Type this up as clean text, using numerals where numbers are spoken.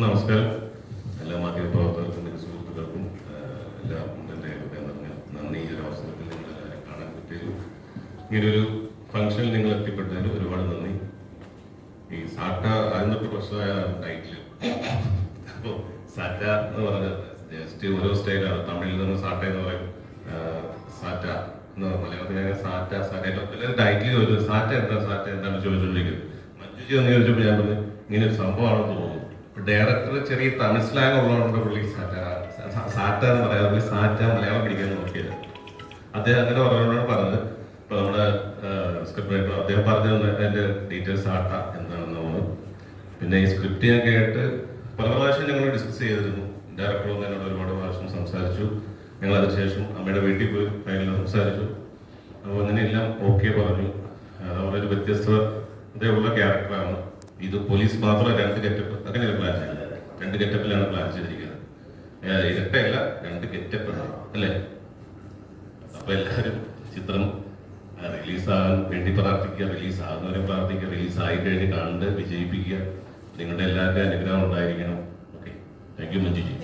എല്ലാവർക്കും നമസ്കാരം. എല്ലാ മാധ്യമപ്രവർത്തകർക്കും എൻ്റെ സുഹൃത്തുക്കൾക്കും എല്ലാം എൻ്റെ നന്ദി. ഈ ഒരു അവസരത്തിൽ നിങ്ങളെല്ലാവരും കാണാൻ പറ്റിയതിലും ഇങ്ങനൊരു ഫംഗ്ഷനിൽ നിങ്ങൾ എത്തിപ്പെട്ടതിന് ഒരുപാട് നന്ദി. ഈ സാറ്റ അതിനൊക്കെ പ്രശ്നമായ ടൈറ്റിൽ, അപ്പോൾ സാറ്റ എന്ന് പറഞ്ഞാൽ ജസ്റ്റ് ഓരോ സ്റ്റൈലാണ്. തമിഴിൽ നിന്ന് സാറ്റ എന്ന് പറയും, സാറ്റ എന്ന് മലയാളത്തിൽ സാറ്റ സാറ്റ ടൈറ്റിൽ ചോദിച്ചത് സാറ്റ എന്താണ് ചോദിച്ചുകൊണ്ടിരിക്കുന്നത്. മഞ്ജുജി എന്ന് ചോദിച്ചപ്പോൾ ഞാൻ പറഞ്ഞു ഇങ്ങനെ ഒരു സംഭവമാണെന്ന് തോന്നുന്നു. ഡയറക്ടർ ചെറിയ തമിഴ് സ്ലാങ് ഉള്ളതുകൊണ്ട് പുള്ളി സാറ്റ എന്ന് പറയാം, പുള്ളി സാറ്റ മലയാളം പിടിക്കാൻ നോക്കിയത്. അദ്ദേഹം അങ്ങനെ പറഞ്ഞുകൊണ്ടാണ് പറഞ്ഞത്. ഇപ്പൊ നമ്മുടെ സ്ക്രിപ്റ്റ് റൈറ്റർ അദ്ദേഹം പറഞ്ഞു അതിന്റെ ഡീറ്റെയിൽസ് സാറ്റ എന്താണെന്ന് തോന്നുന്നു. പിന്നെ ഈ സ്ക്രിപ്റ്റ് ഞാൻ കേട്ട് പല പ്രാവശ്യം ഞങ്ങൾ ഡിസ്കസ് ചെയ്തിരുന്നു. ഡയറക്ടർ വന്ന് എന്നോട് ഒരുപാട് പ്രാവശ്യം സംസാരിച്ചു. ഞങ്ങൾ അതിനുശേഷം അമ്മയുടെ വീട്ടിൽ പോയി ഫൈനലിൽ സംസാരിച്ചു. അപ്പോൾ അങ്ങനെയെല്ലാം ഓക്കെ പറഞ്ഞു. അവരൊരു വ്യത്യസ്തതയുള്ള ക്യാരക്ടറാണ്. ഇത് പോലീസ് മാത്രം 2 ഗെറ്റപ്പ് അങ്ങനെയാണ് പ്ലാൻ ചെയ്തത്. 2 ഗെറ്റപ്പിലാണ് പ്ലാൻ ചെയ്തിരിക്കുന്നത്. ഇരട്ടയല്ല, 2 ഗെറ്റപ്പ് അല്ലേ? അപ്പൊ എല്ലാവരും ചിത്രം റിലീസാകാൻ വേണ്ടി പ്രാർത്ഥിക്കുക, റിലീസാകുന്നവരെ പ്രാർത്ഥിക്കുക, റിലീസായി കഴിഞ്ഞ് കണ്ട് വിജയിപ്പിക്കുക. നിങ്ങളുടെ എല്ലാവരുടെയും അനുഗ്രഹം ഉണ്ടായിരിക്കണം. Okay, thank you Manjuji.